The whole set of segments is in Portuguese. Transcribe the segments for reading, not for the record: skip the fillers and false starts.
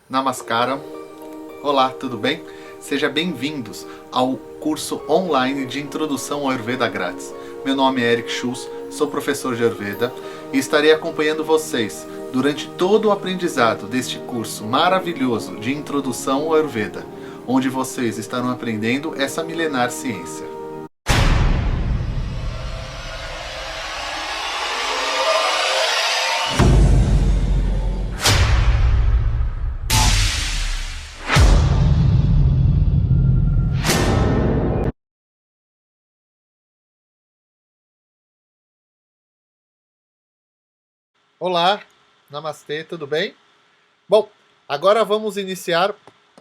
Namaskaram. Olá, tudo bem? Sejam bem-vindos ao curso online de Introdução ao Ayurveda grátis. Meu nome é Eric Schultz, sou professor de Ayurveda e estarei acompanhando vocês durante todo o aprendizado deste curso maravilhoso de Introdução ao Ayurveda, onde vocês estarão aprendendo essa milenar ciência. Olá, namastê, tudo bem? Bom, agora vamos iniciar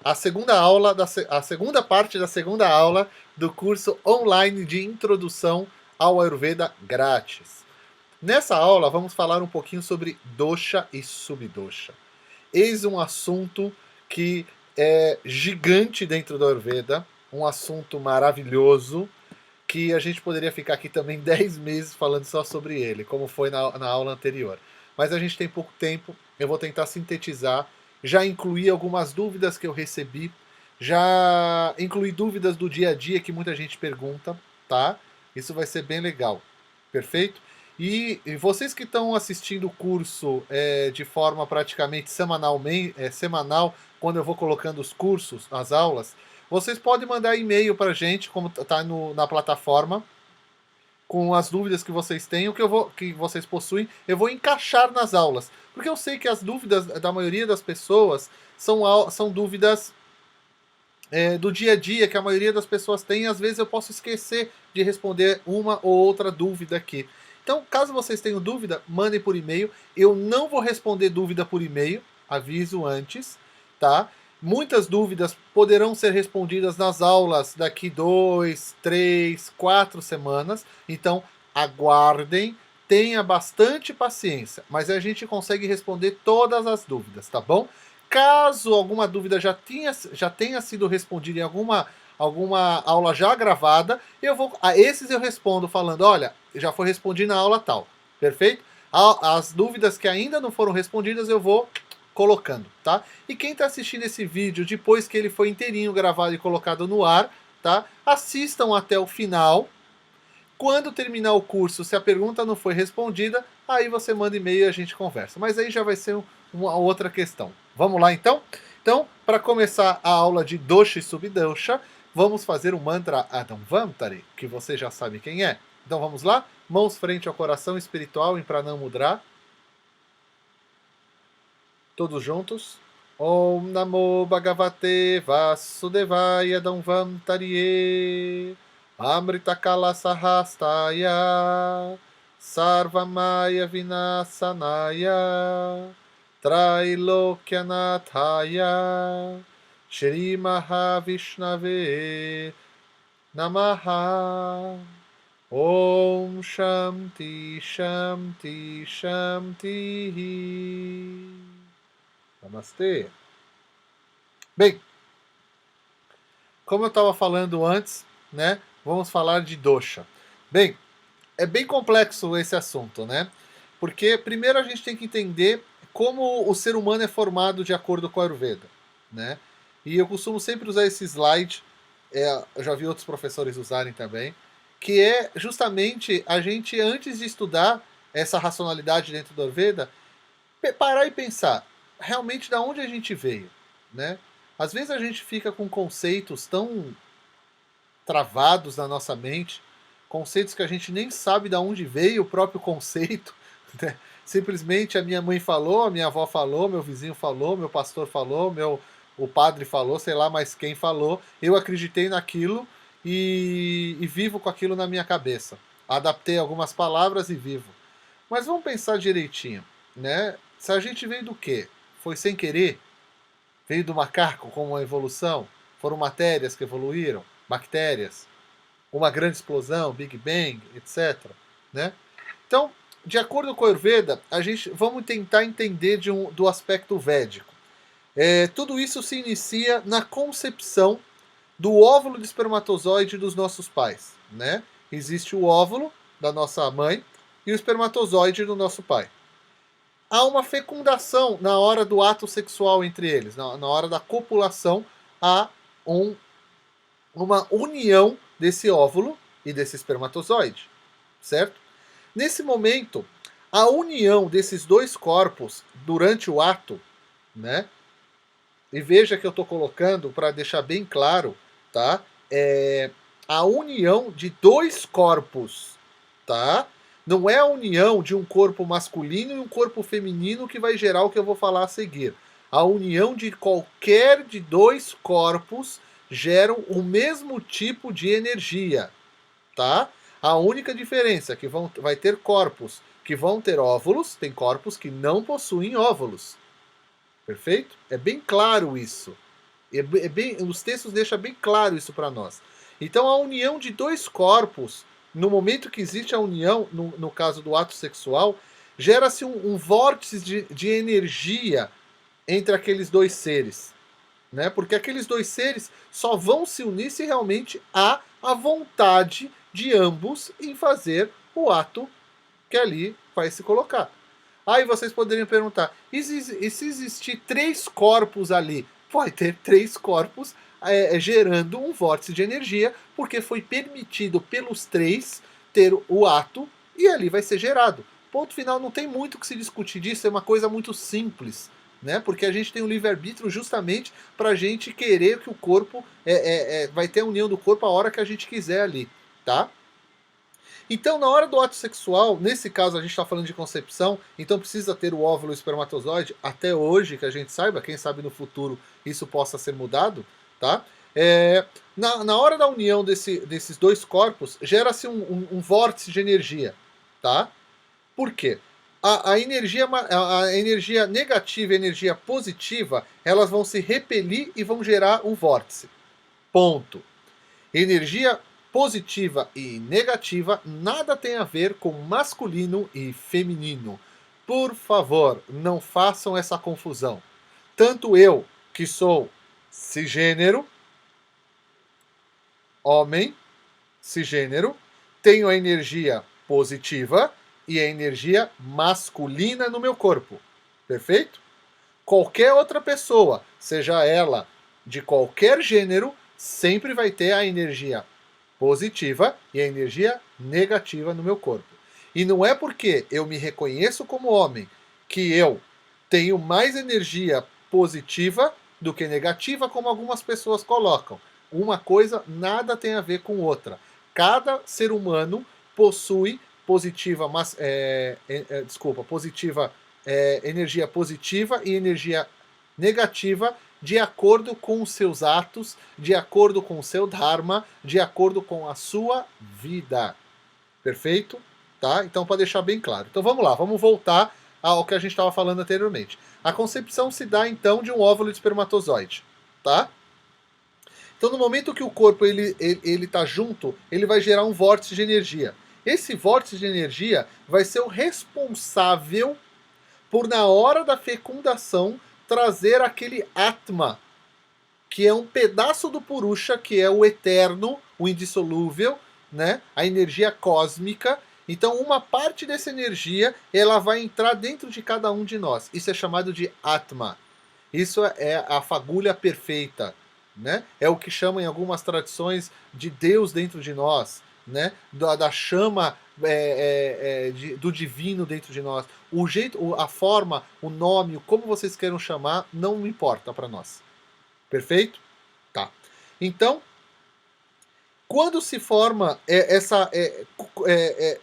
a segunda parte da segunda aula do curso online de Introdução ao Ayurveda grátis. Nessa aula vamos falar um pouquinho sobre dosha e subdosha. Eis um assunto que é gigante dentro do Ayurveda, um assunto maravilhoso, que a gente poderia ficar aqui também 10 meses falando só sobre ele, como foi na aula anterior. Mas a gente tem pouco tempo, eu vou tentar sintetizar, já incluí algumas dúvidas que eu recebi, já incluí dúvidas do dia a dia que muita gente pergunta, tá? Isso vai ser bem legal, perfeito? E vocês que estão assistindo o curso de forma praticamente semanal, quando eu vou colocando os cursos, as aulas, vocês podem mandar e-mail para a gente, como está na plataforma, com as dúvidas que vocês têm, que vocês possuem, eu vou encaixar nas aulas. Porque eu sei que as dúvidas da maioria das pessoas são dúvidas do dia a dia, que a maioria das pessoas tem, e às vezes eu posso esquecer de responder uma ou outra dúvida aqui. Então, caso vocês tenham dúvida, mandem por e-mail. Eu não vou responder dúvida por e-mail, aviso antes, tá? Muitas dúvidas poderão ser respondidas nas aulas daqui 2, 3, 4 semanas. Então, aguardem, tenha bastante paciência. Mas a gente consegue responder todas as dúvidas, tá bom? Caso alguma dúvida já tenha sido respondida em alguma aula já gravada, a esses eu respondo falando, olha, já foi respondido na aula tal, perfeito? As dúvidas que ainda não foram respondidas eu vou colocando, tá? E quem está assistindo esse vídeo depois que ele foi inteirinho gravado e colocado no ar, tá? Assistam até o final. Quando terminar o curso, se a pergunta não foi respondida, aí você manda e-mail e a gente conversa. Mas aí já vai ser uma outra questão. Vamos lá então? Então, para começar a aula de dosha e subdosha, vamos fazer o mantra Adamvantari, que você já sabe quem é. Então vamos lá? Mãos frente ao coração espiritual em Pranam Mudra. Todos juntos. Om Namo Bhagavate Vasudevaya Adamvantariye Amrita Kala Sahastaya Sarvamaya Vinasanaya Trailokyanataya Shri Mahavishnave Namaha Om Shanti Shanti Shanti. Namastê. Bem, como eu estava falando antes, né? Vamos falar de dosha. Bem, é bem complexo esse assunto, né? Porque primeiro a gente tem que entender como o ser humano é formado de acordo com a Ayurveda, né? E eu costumo sempre usar esse slide, eu já vi outros professores usarem também, que é justamente a gente, antes de estudar essa racionalidade dentro do Ayurveda, parar e pensar, realmente da onde a gente veio, né? Às vezes a gente fica com conceitos tão travados na nossa mente, conceitos que a gente nem sabe de onde veio o próprio conceito, né? Simplesmente a minha mãe falou, a minha avó falou, meu vizinho falou, meu pastor falou, o padre falou, sei lá mais quem falou, eu acreditei naquilo e vivo com aquilo na minha cabeça. Adaptei algumas palavras e vivo. Mas vamos pensar direitinho, né? Se a gente veio do quê? Foi sem querer? Veio do macaco com uma evolução? Foram matérias que evoluíram? Bactérias? Uma grande explosão, Big Bang, etc. Né? Então, de acordo com a Ayurveda, vamos tentar entender do aspecto védico. Tudo isso se inicia na concepção do óvulo de espermatozoide dos nossos pais. Né? Existe o óvulo da nossa mãe e o espermatozoide do nosso pai. há uma fecundação na hora do ato sexual entre eles, na hora da copulação, há uma união desse óvulo e desse espermatozoide, certo? Nesse momento, a união desses dois corpos durante o ato, né? E veja que eu estou colocando para deixar bem claro, tá? A união de dois corpos, tá? Não é a união de um corpo masculino e um corpo feminino que vai gerar o que eu vou falar a seguir. A união de qualquer de dois corpos geram o mesmo tipo de energia, tá? A única diferença é que vai ter corpos que vão ter óvulos, tem corpos que não possuem óvulos. Perfeito? É bem claro isso. Os textos deixam bem claro isso para nós. Então, a união de dois corpos, no momento que existe a união, no caso do ato sexual, gera-se um vórtice de energia entre aqueles dois seres. Né? Porque aqueles dois seres só vão se unir se realmente há a vontade de ambos em fazer o ato que ali vai se colocar. Aí vocês poderiam perguntar, e se existir três corpos ali? Vai ter três corpos gerando um vórtice de energia, porque foi permitido pelos três ter o ato e ali vai ser gerado. Ponto final, não tem muito o que se discutir disso, é uma coisa muito simples. Né? Porque a gente tem o livre-arbítrio justamente para a gente querer que o corpo vai ter a união do corpo a hora que a gente quiser ali, tá? Então, na hora do ato sexual, nesse caso a gente está falando de concepção, então precisa ter o óvulo e o espermatozoide, até hoje, que a gente saiba, quem sabe no futuro isso possa ser mudado, tá? Na hora da união desses dois corpos, gera-se um vórtice de energia, tá? Por quê? A energia negativa e a energia positiva, elas vão se repelir e vão gerar um vórtice. Ponto. Energia positiva e negativa nada tem a ver com masculino e feminino. Por favor, não façam essa confusão. Tanto eu, que sou cisgênero, homem, cisgênero, tenho a energia positiva e a energia masculina no meu corpo. Perfeito? Qualquer outra pessoa, seja ela de qualquer gênero, sempre vai ter a energia positiva e a energia negativa no meu corpo. E não é porque eu me reconheço como homem que eu tenho mais energia positiva do que negativa, como algumas pessoas colocam. Uma coisa nada tem a ver com outra. Cada ser humano possui positiva, energia positiva e energia negativa de acordo com os seus atos, de acordo com o seu dharma, de acordo com a sua vida. Perfeito? Tá? Então, para deixar bem claro. Então, vamos lá, vamos voltar ao que a gente estava falando anteriormente. A concepção se dá, então, de um óvulo de espermatozoide. Tá? Então, no momento que o corpo ele tá junto, ele vai gerar um vórtice de energia. Esse vórtice de energia vai ser o responsável por, na hora da fecundação, trazer aquele Atma, que é um pedaço do Purusha, que é o eterno, o indissolúvel, né? A energia cósmica. Então, uma parte dessa energia, ela vai entrar dentro de cada um de nós. Isso é chamado de Atma. Isso é a fagulha perfeita, né? É o que chamam em algumas tradições de Deus dentro de nós, né? Da chama do divino dentro de nós. O jeito, a forma, o nome, como vocês queiram chamar, não importa para nós. Perfeito? Tá. Então, quando se forma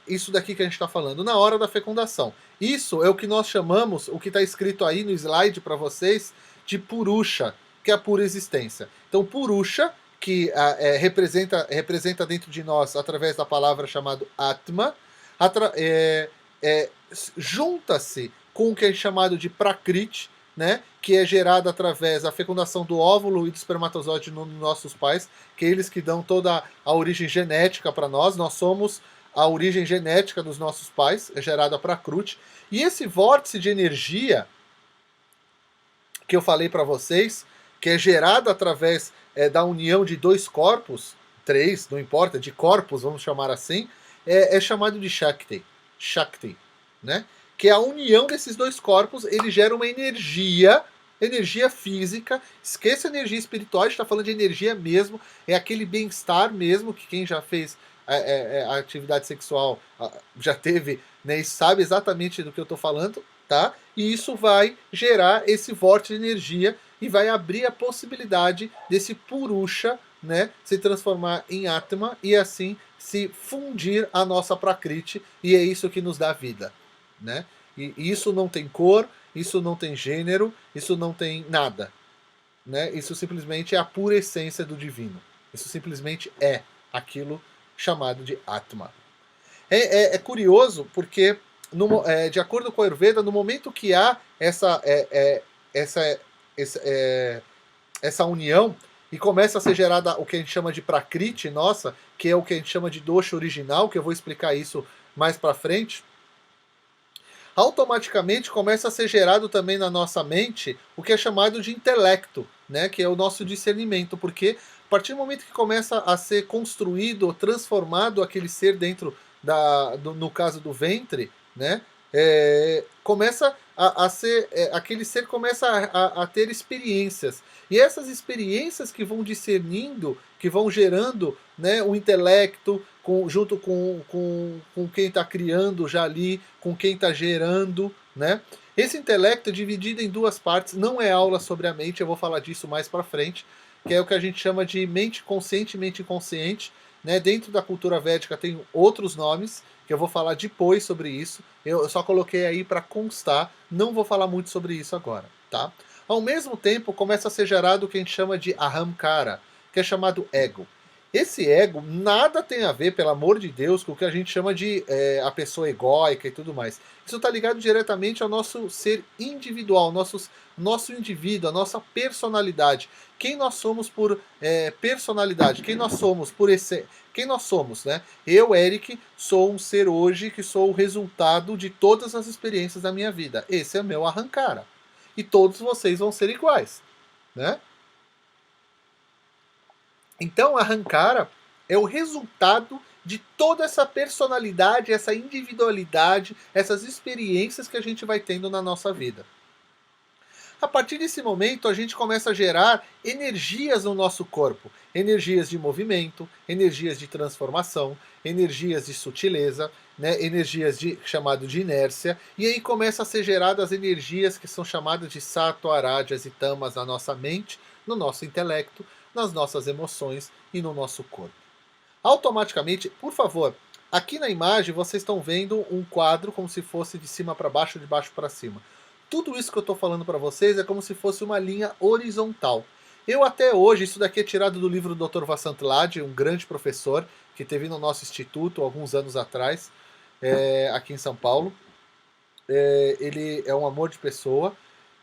isso daqui que a gente está falando, na hora da fecundação. Isso é o que nós chamamos, o que está escrito aí no slide para vocês, de Purusha, que é a pura existência. Então, Purusha, que representa dentro de nós, através da palavra chamada Atma, junta-se com o que é chamado de Prakriti, né, que é gerado através da fecundação do óvulo e do espermatozoide nos nossos pais, que é eles que dão toda a origem genética para nós. Nós somos a origem genética dos nossos pais, é gerada Prakriti. E esse vórtice de energia que eu falei para vocês, que é gerado através da união de dois corpos, três, não importa, de corpos, vamos chamar assim, é chamado de Shakti. Shakti, né? que é a união desses dois corpos, ele gera uma energia física, esqueça a energia espiritual, a gente está falando de energia mesmo, é aquele bem-estar mesmo, que quem já fez a atividade sexual já teve, né, e sabe exatamente do que eu estou falando, tá? E isso vai gerar esse vórtice de energia e vai abrir a possibilidade desse Purusha, né, se transformar em Atma e assim se fundir a nossa Prakriti, e é isso que nos dá vida, né? E isso não tem cor, isso não tem gênero, isso não tem nada, né? Isso simplesmente é a pura essência do divino. Isso simplesmente é aquilo chamado de Atma. É curioso porque, de acordo com a Ayurveda, no momento que há essa, essa união e começa a ser gerada o que a gente chama de Prakriti, nossa, que é o que a gente chama de dosha original, que eu vou explicar isso mais para frente, automaticamente começa a ser gerado também na nossa mente o que é chamado de intelecto, né, que é o nosso discernimento, porque a partir do momento que começa a ser construído, transformado aquele ser dentro no caso do ventre, né, começa a ser, aquele ser começa a ter experiências, e essas experiências que vão discernindo, que vão gerando, né, o intelecto, junto com quem está criando já ali, com quem está gerando, né? Esse intelecto é dividido em duas partes, não é aula sobre a mente, eu vou falar disso mais para frente, que é o que a gente chama de mente consciente e mente inconsciente, né? Dentro da cultura védica tem outros nomes, que eu vou falar depois sobre isso, eu só coloquei aí para constar, não vou falar muito sobre isso agora, tá? Ao mesmo tempo, começa a ser gerado o que a gente chama de ahamkara, que é chamado ego. Esse ego nada tem a ver, pelo amor de Deus, com o que a gente chama de a pessoa egóica e tudo mais. Isso está ligado diretamente ao nosso ser individual, nosso indivíduo, a nossa personalidade. Quem nós somos por personalidade, quem nós somos por quem nós somos, né? Eu, Eric, sou um ser hoje que sou o resultado de todas as experiências da minha vida. Esse é meu arrancara. E todos vocês vão ser iguais, né? Então, a Ahankara é o resultado de toda essa personalidade, essa individualidade, essas experiências que a gente vai tendo na nossa vida. A partir desse momento, a gente começa a gerar energias no nosso corpo. Energias de movimento, energias de transformação, energias de sutileza, né, energias chamado de inércia. E aí começa a ser geradas energias que são chamadas de sattva, rajas e tamas na nossa mente, no nosso intelecto, nas nossas emoções e no nosso corpo. Automaticamente, por favor, aqui na imagem vocês estão vendo um quadro como se fosse de cima para baixo, de baixo para cima. Tudo isso que eu estou falando para vocês é como se fosse uma linha horizontal. Eu até hoje, isso daqui é tirado do livro do Dr. Vasant Lad, um grande professor que teve no nosso instituto alguns anos atrás, aqui em São Paulo. Ele é um amor de pessoa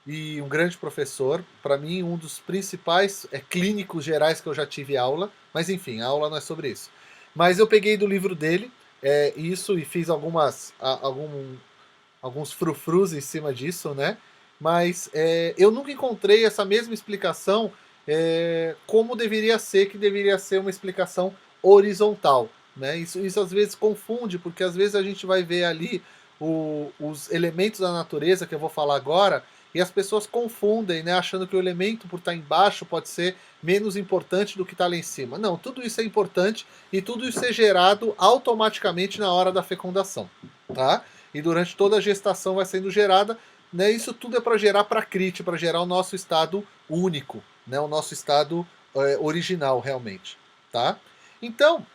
e um grande professor. Para mim, um dos principais clínicos gerais que eu já tive aula. Mas enfim, a aula não é sobre isso. Mas eu peguei do livro dele isso e fiz alguns frufrus em cima disso, né? Mas eu nunca encontrei essa mesma explicação como deveria ser, que deveria ser uma explicação horizontal, né? Isso às vezes confunde, porque às vezes a gente vai ver ali os elementos da natureza, que eu vou falar agora, e as pessoas confundem, né, achando que o elemento por estar embaixo pode ser menos importante do que está lá em cima. Não, tudo isso é importante e tudo isso é gerado automaticamente na hora da fecundação, tá? E durante toda a gestação vai sendo gerada, né? Isso tudo é para gerar Prakriti, para gerar o nosso estado único, né? O nosso estado original, realmente, tá? Então,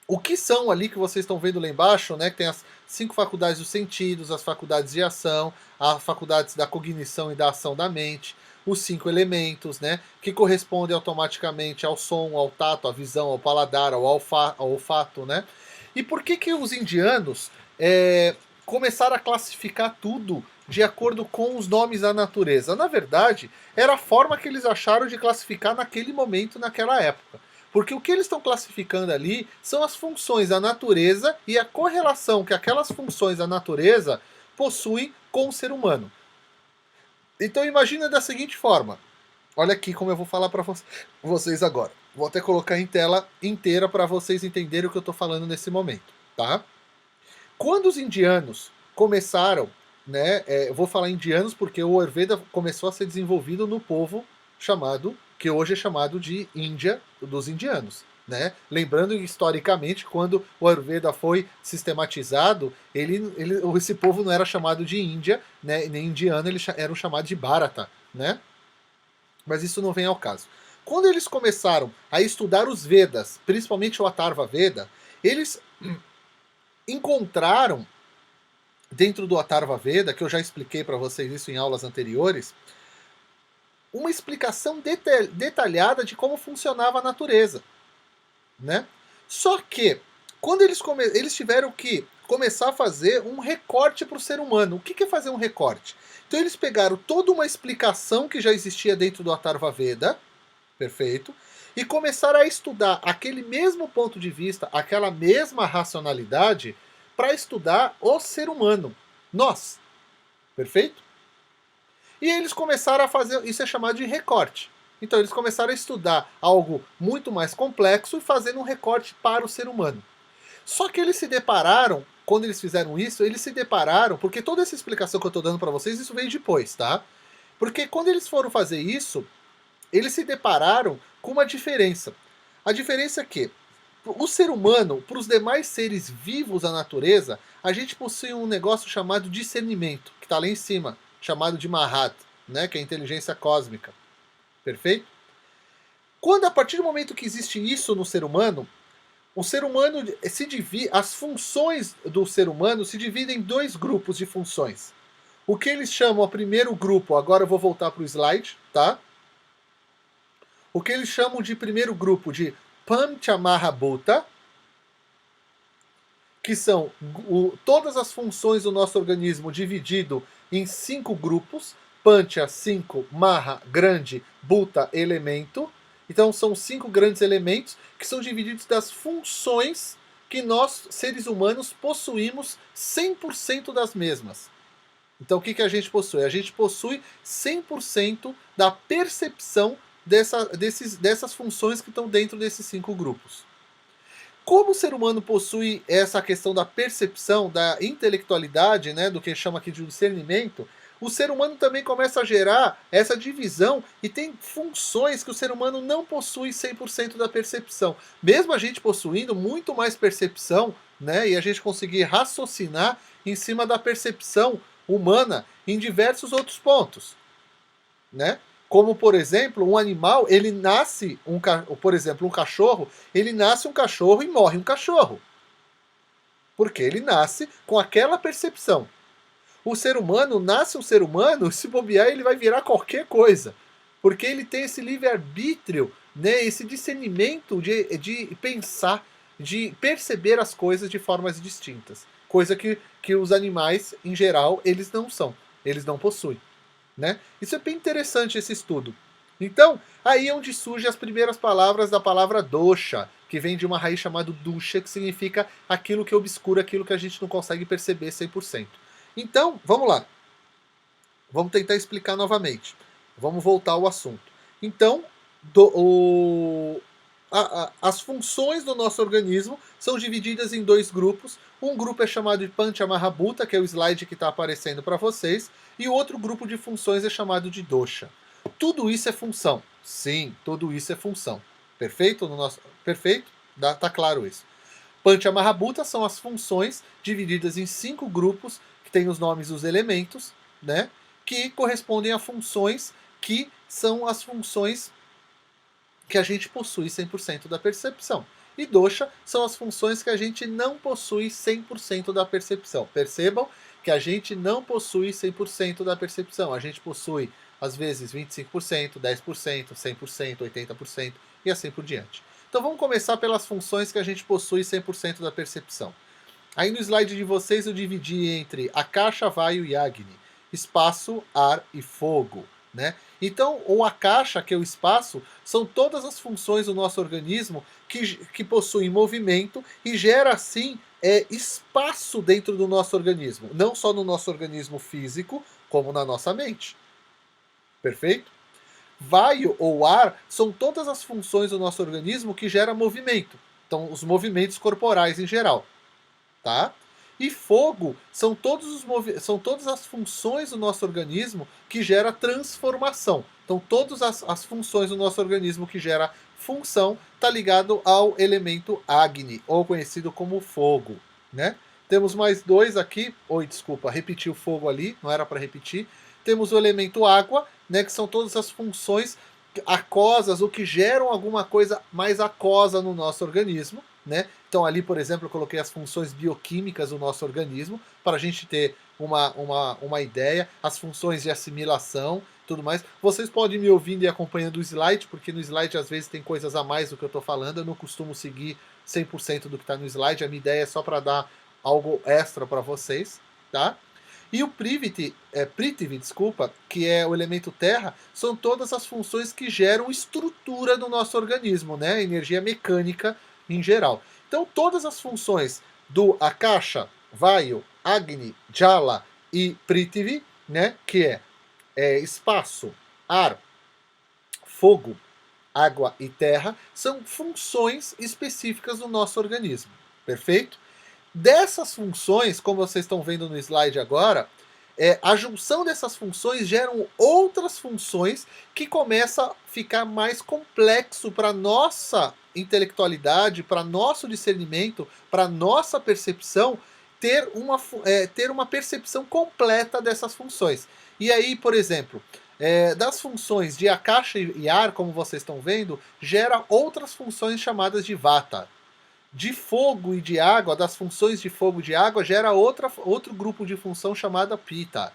o que são ali que vocês estão vendo lá embaixo, né? Que tem as 5 faculdades dos sentidos, as faculdades de ação, as faculdades da cognição e da ação da mente, os 5 elementos, né? Que correspondem automaticamente ao som, ao tato, à visão, ao paladar, ao olfato, né? E por que os indianos começaram a classificar tudo de acordo com os nomes da natureza? Na verdade, era a forma que eles acharam de classificar naquele momento, naquela época. Porque o que eles estão classificando ali são as funções da natureza e a correlação que aquelas funções da natureza possuem com o ser humano. Então imagina da seguinte forma. Olha aqui como eu vou falar para vocês agora. Vou até colocar em tela inteira para vocês entenderem o que eu estou falando nesse momento, tá? Quando os indianos começaram, né, eu vou falar indianos porque o Ayurveda começou a ser desenvolvido no povo chamado, que hoje é chamado de Índia, dos indianos. Né? Lembrando historicamente, quando o Ayurveda foi sistematizado, esse povo não era chamado de Índia, né, nem indiano, eles eram chamados de Bharata, né? Mas isso não vem ao caso. Quando eles começaram a estudar os Vedas, principalmente o Atharva Veda, eles encontraram dentro do Atharva Veda, que eu já expliquei para vocês isso em aulas anteriores, uma explicação detalhada de como funcionava a natureza. Né? Só que, quando eles tiveram que começar a fazer um recorte para o ser humano. O que é fazer um recorte? Então eles pegaram toda uma explicação que já existia dentro do Atharva Veda, perfeito, e começaram a estudar aquele mesmo ponto de vista, aquela mesma racionalidade, para estudar o ser humano, nós, perfeito? E eles começaram a fazer, isso é chamado de recorte. Então eles começaram a estudar algo muito mais complexo e fazendo um recorte para o ser humano. Só que eles se depararam, quando eles fizeram isso, eles se depararam, porque toda essa explicação que eu estou dando para vocês, isso veio depois, tá? Porque quando eles foram fazer isso, eles se depararam com uma diferença. A diferença é que o ser humano, para os demais seres vivos da natureza, a gente possui um negócio chamado discernimento, que está lá em cima, chamado de Mahat, né, que é a inteligência cósmica. Perfeito? Quando, a partir do momento que existe isso no ser humano, o ser humano se divide, as funções do ser humano se dividem em dois grupos de funções. O que eles chamam, o primeiro grupo, agora eu vou voltar para o slide, tá? O que eles chamam de primeiro grupo de Panchamahabhuta, que são todas as funções do nosso organismo dividido em 5 grupos. Pancha, 5, Maha, grande, Bhuta, elemento. Então são 5 grandes elementos que são divididos das funções que nós, seres humanos, possuímos 100% das mesmas. Então o que a gente possui? A gente possui 100% da percepção dessas funções que estão dentro desses 5 grupos. Como o ser humano possui essa questão da percepção, da intelectualidade, né, do que chama aqui de discernimento, o ser humano também começa a gerar essa divisão e tem funções que o ser humano não possui 100% da percepção. Mesmo a gente possuindo muito mais percepção, né, e a gente conseguir raciocinar em cima da percepção humana em diversos outros pontos, né? Como, por exemplo, um animal, ele nasce, por exemplo, um cachorro, ele nasce um cachorro e morre um cachorro. Porque ele nasce com aquela percepção. O ser humano nasce um ser humano, se bobear, ele vai virar qualquer coisa. Porque ele tem esse livre-arbítrio, né, esse discernimento de pensar, de perceber as coisas de formas distintas. Coisa que os animais, em geral, eles não são. Eles não possuem. Né? Isso é bem interessante, esse estudo. Então, aí é onde surgem as primeiras palavras da palavra dosha, que vem de uma raiz chamada dusha, que significa aquilo que obscura, aquilo que a gente não consegue perceber 100%. Então, vamos lá. Vamos tentar explicar novamente. Vamos voltar ao assunto. Então, as funções do nosso organismo são divididas em 2 grupos. Um grupo é chamado de Panchamahabhuta, que é o slide que está aparecendo para vocês, e o outro grupo de funções é chamado de dosha. Tudo isso é função. Sim, tudo isso é função. Perfeito? Perfeito? Tá claro isso. Panchamahabhuta são as funções divididas em 5 grupos, que têm os nomes dos elementos, né? Que correspondem a funções que são as funções que a gente possui 100% da percepção. E dosha são as funções que a gente não possui 100% da percepção. Percebam que a gente não possui 100% da percepção. A gente possui, às vezes, 25%, 10%, 100%, 80% e assim por diante. Então vamos começar pelas funções que a gente possui 100% da percepção. Aí no slide de vocês eu dividi entre Akasha, Vayu e Agni. Espaço, ar e fogo. Né? Então, o Akasha, que é o espaço, são todas as funções do nosso organismo que possuem movimento e gera, assim, espaço dentro do nosso organismo. Não só no nosso organismo físico, como na nossa mente. Perfeito? Vayu ou ar são todas as funções do nosso organismo que geram movimento. Então, os movimentos corporais em geral. Tá? E fogo são são todas as funções do nosso organismo que gera transformação. Então, todas as funções do nosso organismo que gera função está ligado ao elemento Agni, ou conhecido como fogo, né? Temos mais dois aqui. Oi, desculpa, repeti o fogo ali, não era para repetir. Temos o elemento água, né, que são todas as funções aquosas, ou que geram alguma coisa mais aquosa no nosso organismo, né? Então ali, por exemplo, eu coloquei as funções bioquímicas do nosso organismo, para a gente ter uma ideia, as funções de assimilação, tudo mais. Vocês podem me ouvindo e acompanhando o slide, porque no slide às vezes tem coisas a mais do que eu estou falando, eu não costumo seguir 100% do que está no slide, a minha ideia é só para dar algo extra para vocês, tá? E o Prithvi, desculpa, que é o elemento terra, são todas as funções que geram estrutura no nosso organismo, né? Energia mecânica em geral. Então, todas as funções do Akasha, Vayu, Agni, Jala e Prithvi, né? Que é espaço, ar, fogo, água e terra, são funções específicas do nosso organismo. Perfeito? Dessas funções, como vocês estão vendo no slide agora, a junção dessas funções geram outras funções que começa a ficar mais complexo para nossa intelectualidade, para nosso discernimento, para nossa percepção, ter uma percepção completa dessas funções. E aí, por exemplo, das funções de Akasha e ar, como vocês estão vendo, gera outras funções chamadas de Vata. De fogo e de água, das funções de fogo e de água, gera outro grupo de função chamada Pitta.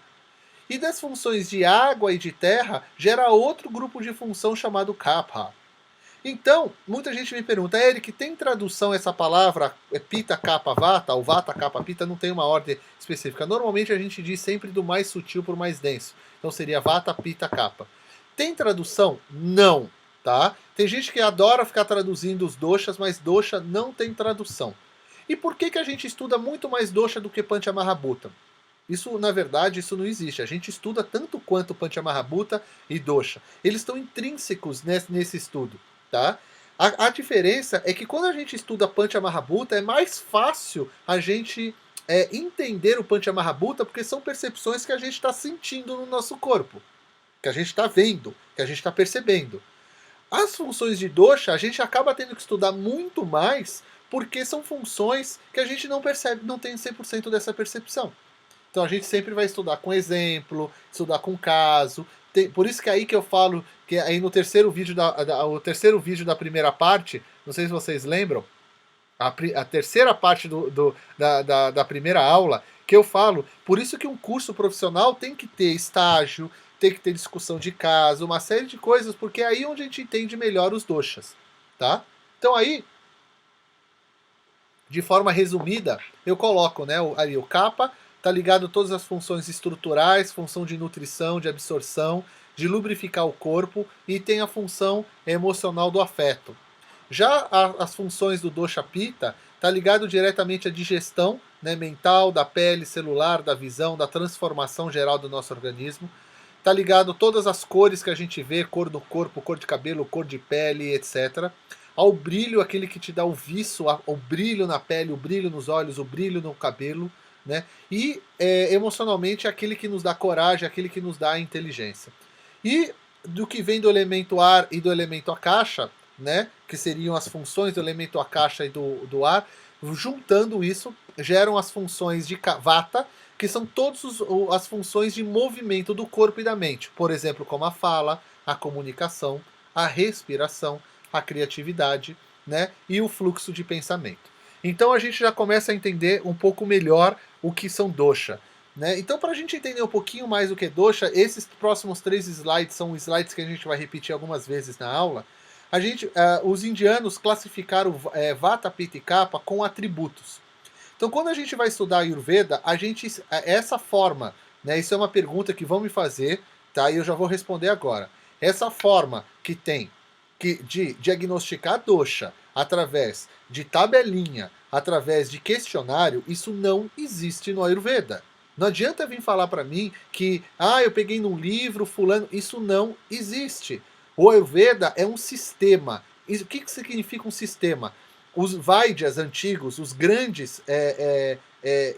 E das funções de água e de terra, gera outro grupo de função chamado Kapha. Então, muita gente me pergunta, Eric, tem tradução essa palavra Pitta, Kapha, Vata, ou Vata, Kapha, Pitta, não tem uma ordem específica. Normalmente a gente diz sempre do mais sutil para o mais denso. Então seria Vata, Pitta, Kapha. Tem tradução? Não. Tá? Tem gente que adora ficar traduzindo os doshas, mas dosha não tem tradução. E por que a gente estuda muito mais dosha do que Panchamahabhuta? Isso, na verdade, isso não existe. A gente estuda tanto quanto Panchamahabhuta e dosha. Eles estão intrínsecos nesse estudo. Tá? A diferença é que quando a gente estuda Panchamahabhuta, é mais fácil a gente entender o Panchamahabhuta, porque são percepções que a gente está sentindo no nosso corpo, que a gente está vendo, que a gente está percebendo. As funções de dosha a gente acaba tendo que estudar muito mais, porque são funções que a gente não percebe, não tem 100% dessa percepção. Então a gente sempre vai estudar com exemplo, estudar com caso. Por isso que é aí que eu falo, que aí no terceiro vídeo o terceiro vídeo da primeira parte, não sei se vocês lembram, a terceira parte da primeira aula, que eu falo, por isso que um curso profissional tem que ter estágio, tem que ter discussão de caso, uma série de coisas, porque é aí onde a gente entende melhor os doshas, tá? Então aí, de forma resumida, eu coloco, né, ali o kapha, tá ligado a todas as funções estruturais, função de nutrição, de absorção, de lubrificar o corpo, e tem a função emocional do afeto. Já as funções do dosha pitta tá ligado diretamente à digestão, né, mental, da pele, celular, da visão, da transformação geral do nosso organismo. Tá ligado a todas as cores que a gente vê, cor do corpo, cor de cabelo, cor de pele, etc. Ao brilho, aquele que te dá o viço, o brilho na pele, o brilho nos olhos, o brilho no cabelo, né? E emocionalmente aquele que nos dá coragem, aquele que nos dá a inteligência. E do que vem do elemento ar e do elemento akasha, né? Que seriam as funções do elemento akasha e do ar, juntando isso, geram as funções de vata, que são todas as funções de movimento do corpo e da mente. Por exemplo, como a fala, a comunicação, a respiração, a criatividade, né? E o fluxo de pensamento. Então a gente já começa a entender um pouco melhor o que são dosha. Né? Então, para a gente entender um pouquinho mais o que é dosha, esses próximos 3 slides são slides que a gente vai repetir algumas vezes na aula. Os indianos classificaram Vata, Pitta e Kapha com atributos. Então, quando a gente vai estudar Ayurveda, essa forma, né, isso é uma pergunta que vão me fazer, tá? E eu já vou responder agora. Essa forma que tem de diagnosticar dosha através de tabelinha, através de questionário, isso não existe no Ayurveda. Não adianta vir falar para mim que, eu peguei num livro, fulano, isso não existe. O Ayurveda é um sistema. E o que significa um sistema? Os Vaidyas antigos, os grandes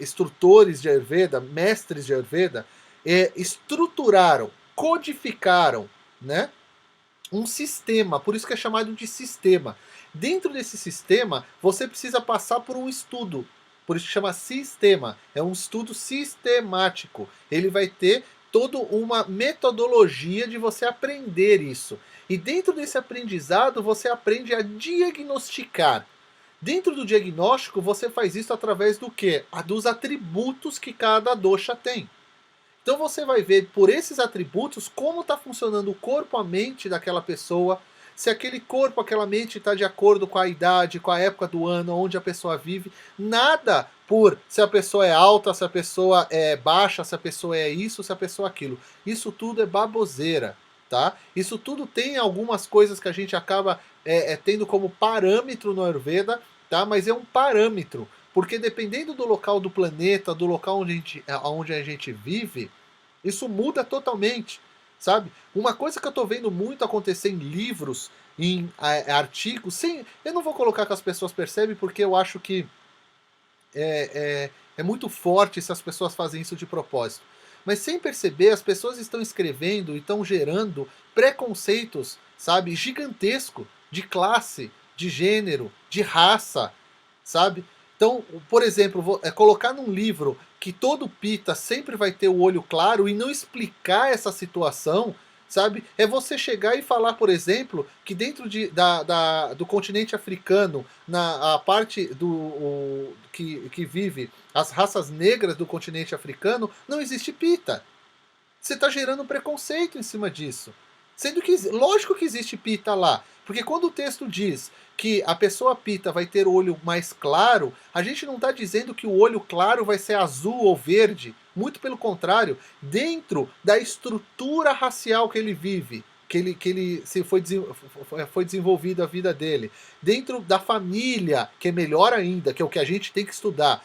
instrutores de Ayurveda, mestres de Ayurveda, estruturaram, codificaram, né, um sistema, por isso que é chamado de sistema. Dentro desse sistema, você precisa passar por um estudo, por isso que chama sistema, é um estudo sistemático. Ele vai ter toda uma metodologia de você aprender isso. E dentro desse aprendizado, você aprende a diagnosticar. Dentro do diagnóstico, você faz isso através do quê? Dos atributos que cada dosha tem. Então você vai ver por esses atributos como está funcionando o corpo, a mente daquela pessoa, se aquele corpo, aquela mente está de acordo com a idade, com a época do ano, onde a pessoa vive. Nada por se a pessoa é alta, se a pessoa é baixa, se a pessoa é isso, se a pessoa é aquilo. Isso tudo é baboseira, tá? Isso tudo tem algumas coisas que a gente acaba tendo como parâmetro no Ayurveda, tá? Mas é um parâmetro. Porque dependendo do local do planeta, do local onde a gente vive, isso muda totalmente, sabe? Uma coisa que eu tô vendo muito acontecer em livros, em artigos, eu não vou colocar que as pessoas percebem, porque eu acho que é muito forte se as pessoas fazem isso de propósito. Mas sem perceber, as pessoas estão escrevendo e estão gerando preconceitos, sabe, gigantesco, de classe, de gênero, de raça, sabe? Então, por exemplo, colocar num livro que todo pita sempre vai ter o olho claro e não explicar essa situação, sabe? É você chegar e falar, por exemplo, que dentro do continente africano, na a parte que vive as raças negras do continente africano, não existe pita. Você está gerando preconceito em cima disso. Sendo que, lógico que existe pita lá. Porque quando o texto diz que a pessoa pita vai ter o olho mais claro, a gente não está dizendo que o olho claro vai ser azul ou verde. Muito pelo contrário, dentro da estrutura racial que ele vive, que ele foi desenvolvido a vida dele, dentro da família, que é melhor ainda, que é o que a gente tem que estudar,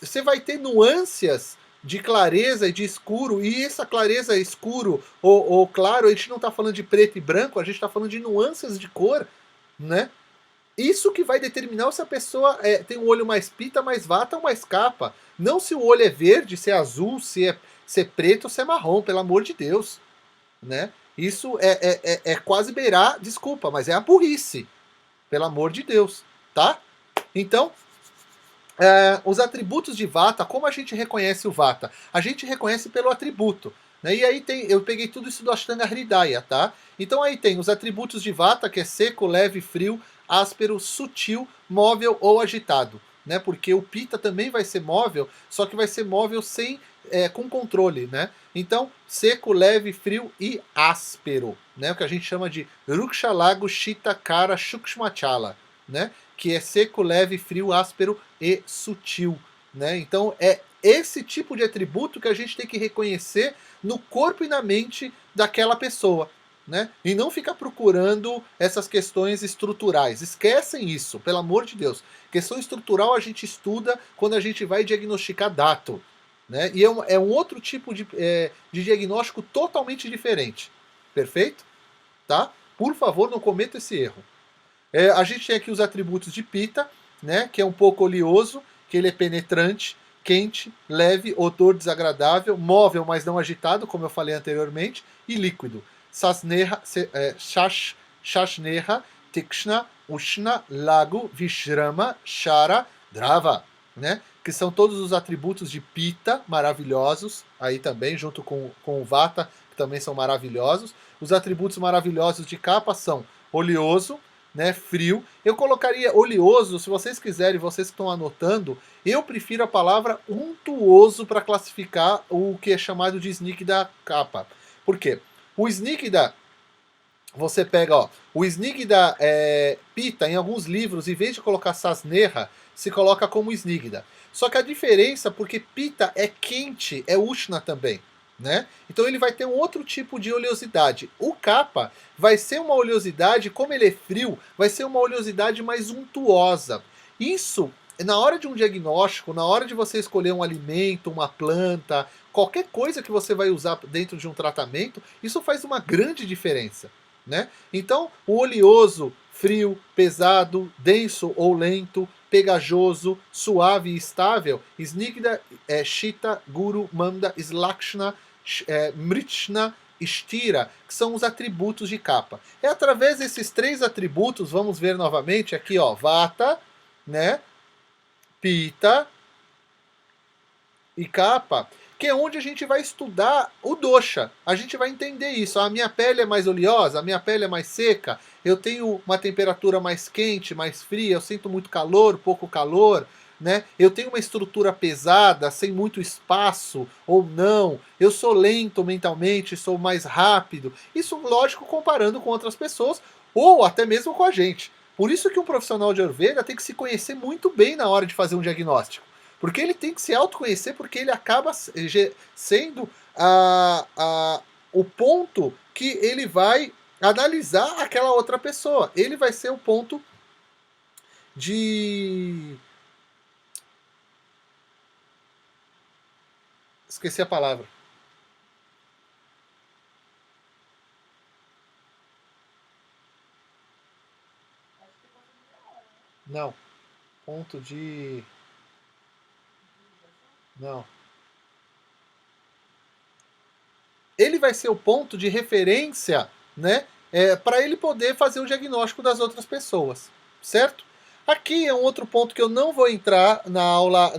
você vai ter nuances de clareza e de escuro, e essa clareza, escuro ou claro, a gente não está falando de preto e branco, a gente está falando de nuances de cor, né? Isso que vai determinar se a pessoa tem um olho mais pita, mais vata ou mais capa. Não se o olho é verde, se é azul, se é preto ou se é marrom, pelo amor de Deus, né? Isso é quase beirar, desculpa, mas é a burrice, pelo amor de Deus, tá? Então, os atributos de Vata, como a gente reconhece o Vata? A gente reconhece pelo atributo. Né? E aí eu peguei tudo isso do Ashtanga Hridaya, tá? Então aí tem os atributos de Vata, que é seco, leve, frio, áspero, sutil, móvel ou agitado. Né? Porque o Pitta também vai ser móvel, só que vai ser móvel com controle. Né? Então, seco, leve, frio e áspero. Né? O que a gente chama de Ruksha Lago Shita Kara Shukshmachala. Né? Que é seco, leve, frio, áspero e sutil. Né? Então é esse tipo de atributo que a gente tem que reconhecer no corpo e na mente daquela pessoa. Né? E não ficar procurando essas questões estruturais. Esquecem isso, pelo amor de Deus. Questão estrutural a gente estuda quando a gente vai diagnosticar dato. Né? E é um outro tipo de diagnóstico totalmente diferente. Perfeito? Tá? Por favor, não cometa esse erro. A gente tem aqui os atributos de Pitta, né, que é um pouco oleoso, que ele é penetrante, quente, leve, odor desagradável, móvel, mas não agitado, como eu falei anteriormente, e líquido. Shashneha, Tikshna, Ushna, Lagu, Vishrama, Shara, Drava, né, que são todos os atributos de Pitta, maravilhosos, aí também, junto com o Vata, que também são maravilhosos. Os atributos maravilhosos de Kapha são oleoso, né, frio. Eu colocaria oleoso, se vocês quiserem, vocês que estão anotando, eu prefiro a palavra untuoso para classificar o que é chamado de Snigdha Kapha. Por quê? O Snigdha, você pega, ó, o Snigdha Pitta, em alguns livros, em vez de colocar Sasneha, se coloca como Snigdha. Só que a diferença, porque Pitta é quente, é Ushna também. Né? Então ele vai ter um outro tipo de oleosidade. O Kapha vai ser uma oleosidade, como ele é frio, vai ser uma oleosidade mais untuosa. Isso, na hora de um diagnóstico, na hora de você escolher um alimento, uma planta, qualquer coisa que você vai usar dentro de um tratamento, isso faz uma grande diferença. Né? Então, o oleoso, frio, pesado, denso ou lento, pegajoso, suave e estável, Snigdha, Shita, Guru, Manda, Slakshna, Mritshna, Stira, que são os atributos de Kapha. É através desses três atributos, vamos ver novamente aqui, ó, Vata, né, Pitta e Kapha, que é onde a gente vai estudar o dosha. A gente vai entender isso. A minha pele é mais oleosa, a minha pele é mais seca, eu tenho uma temperatura mais quente, mais fria, eu sinto muito calor, pouco calor, né? Eu tenho uma estrutura pesada, sem muito espaço, ou não. Eu sou lento mentalmente, sou mais rápido. Isso, lógico, comparando com outras pessoas, ou até mesmo com a gente. Por isso que um profissional de Ayurveda tem que se conhecer muito bem na hora de fazer um diagnóstico. Porque ele tem que se autoconhecer, porque ele acaba sendo o ponto que ele vai analisar aquela outra pessoa. Ele vai ser o ponto de... Esqueci a palavra. Não. Ponto de... Não. Ele vai ser o ponto de referência, né, para ele poder fazer o diagnóstico das outras pessoas, certo? Aqui é um outro ponto que eu não vou entrar na aula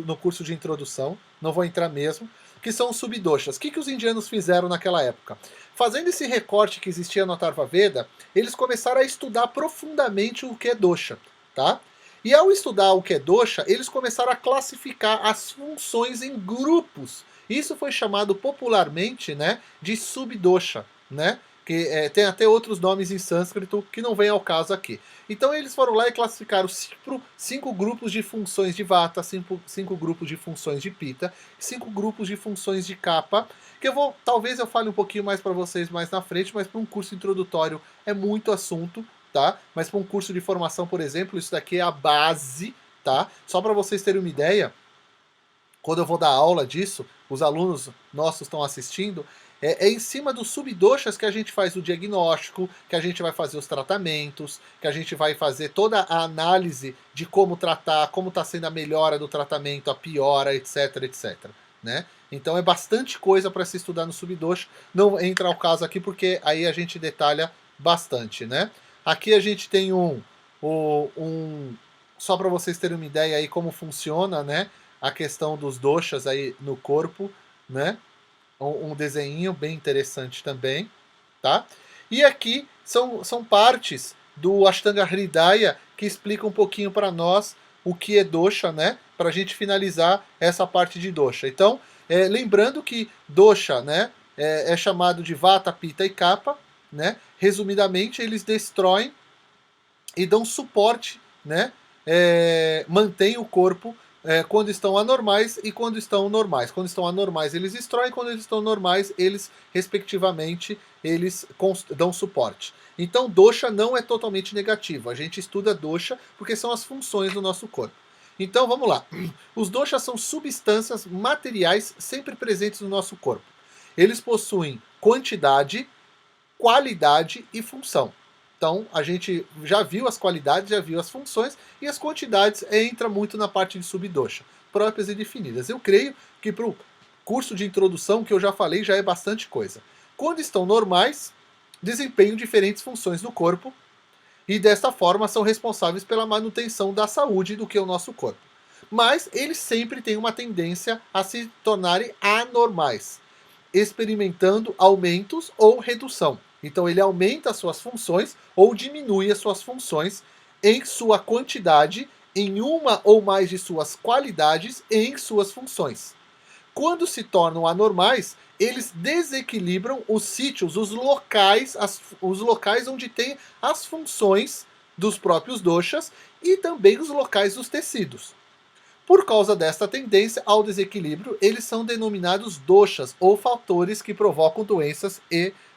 no curso de introdução, não vou entrar mesmo, que são os subdoshas. O que os indianos fizeram naquela época? Fazendo esse recorte que existia no Atharva Veda, eles começaram a estudar profundamente o que é dosha, tá? E ao estudar o que é dosha, eles começaram a classificar as funções em grupos. Isso foi chamado popularmente, né, de subdosha, né? Que tem até outros nomes em sânscrito que não vem ao caso aqui. Então eles foram lá e classificaram cinco grupos de funções de Vata, cinco grupos de funções de Pitta, 5 grupos de funções de Kapha, que talvez eu fale um pouquinho mais para vocês mais na frente, mas para um curso introdutório é muito assunto, tá? Mas para um curso de formação, por exemplo, isso daqui é a base, tá? Só para vocês terem uma ideia, quando eu vou dar aula disso, os alunos nossos estão assistindo, é em cima dos subdoshas que a gente faz o diagnóstico, que a gente vai fazer os tratamentos, que a gente vai fazer toda a análise de como tratar, como está sendo a melhora do tratamento, a piora, etc, etc. Né? Então é bastante coisa para se estudar no subdosha. Não entra ao caso aqui porque aí a gente detalha bastante. Né? Aqui a gente tem só para vocês terem uma ideia aí como funciona, né? A questão dos doshas aí no corpo, né? Um desenho bem interessante também, tá? E aqui são partes do Ashtanga Hridaya que explica um pouquinho para nós o que é dosha, né? Para a gente finalizar essa parte de dosha. Então, lembrando que dosha, né? É chamado de Vata, Pitta e Kapha, né? Resumidamente, eles destroem e dão suporte, né? Mantém o corpo quando estão anormais e quando estão normais. Quando estão anormais, eles destroem, quando eles estão normais, eles, respectivamente, eles dão suporte. Então, dosha não é totalmente negativo. A gente estuda dosha porque são as funções do nosso corpo. Então, vamos lá. Os doshas são substâncias materiais sempre presentes no nosso corpo. Eles possuem quantidade, qualidade e função. Então, a gente já viu as qualidades, já viu as funções, e as quantidades entra muito na parte de subdosha, próprias e definidas. Eu creio que para o curso de introdução, que eu já falei, já é bastante coisa. Quando estão normais, desempenham diferentes funções no corpo, e desta forma são responsáveis pela manutenção da saúde do que o nosso corpo. Mas eles sempre têm uma tendência a se tornarem anormais, experimentando aumentos ou redução. Então ele aumenta as suas funções ou diminui as suas funções em sua quantidade, em uma ou mais de suas qualidades e em suas funções. Quando se tornam anormais, eles desequilibram os sítios, os locais onde tem as funções dos próprios doshas e também os locais dos tecidos. Por causa desta tendência ao desequilíbrio, eles são denominados doshas, ou fatores que provocam doenças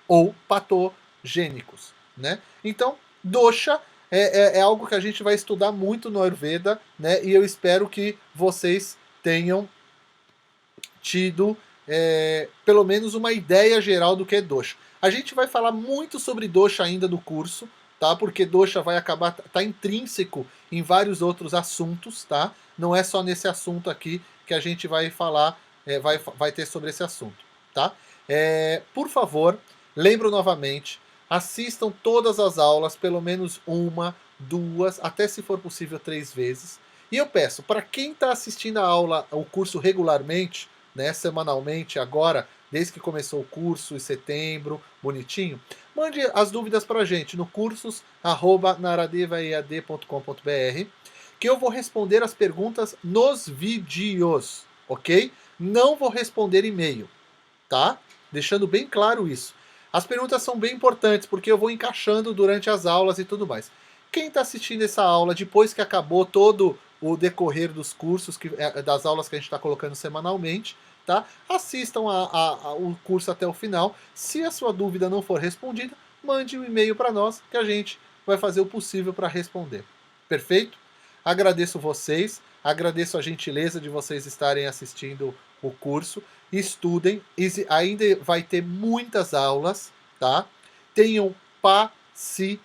ou patogênicos. Né? Então, dosha é algo que a gente vai estudar muito no Ayurveda, né? E eu espero que vocês tenham tido pelo menos uma ideia geral do que é dosha. A gente vai falar muito sobre dosha ainda no curso, tá? Porque dosha vai acabar, tá intrínseco em vários outros assuntos, tá? Não é só nesse assunto aqui que a gente vai falar, vai ter sobre esse assunto, tá? Por favor, lembro novamente, assistam todas as aulas, pelo menos uma, duas, até se for possível 3 vezes. E eu peço, para quem está assistindo a aula, o curso regularmente, né, semanalmente agora, desde que começou o curso em setembro, bonitinho, mande as dúvidas para a gente no cursos@naradevaead.com.br, que eu vou responder as perguntas nos vídeos, ok? Não vou responder e-mail, tá? Deixando bem claro isso. As perguntas são bem importantes, porque eu vou encaixando durante as aulas e tudo mais. Quem está assistindo essa aula depois que acabou todo o decorrer dos cursos, das aulas que a gente está colocando semanalmente, tá? Assistam o curso até o final. Se a sua dúvida não for respondida, mande um e-mail para nós, que a gente vai fazer o possível para responder. Perfeito? Agradeço vocês, agradeço a gentileza de vocês estarem assistindo o curso. Estudem, ainda vai ter muitas aulas, tá? Tenham paciência,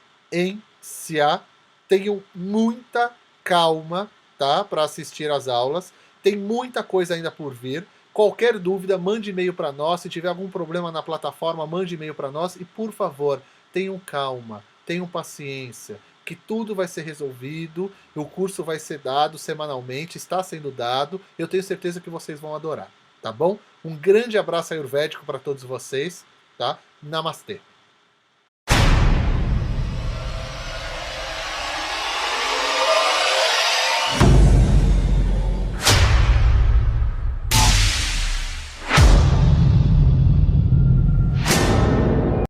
tenham muita calma, tá? Para assistir às aulas. Tem muita coisa ainda por vir. Qualquer dúvida, mande e-mail para nós. Se tiver algum problema na plataforma, mande e-mail para nós. E, por favor, tenham calma, tenham paciência, que tudo vai ser resolvido. O curso vai ser dado semanalmente, está sendo dado. Eu tenho certeza que vocês vão adorar, tá bom? Um grande abraço ayurvédico para todos vocês, tá? Namastê!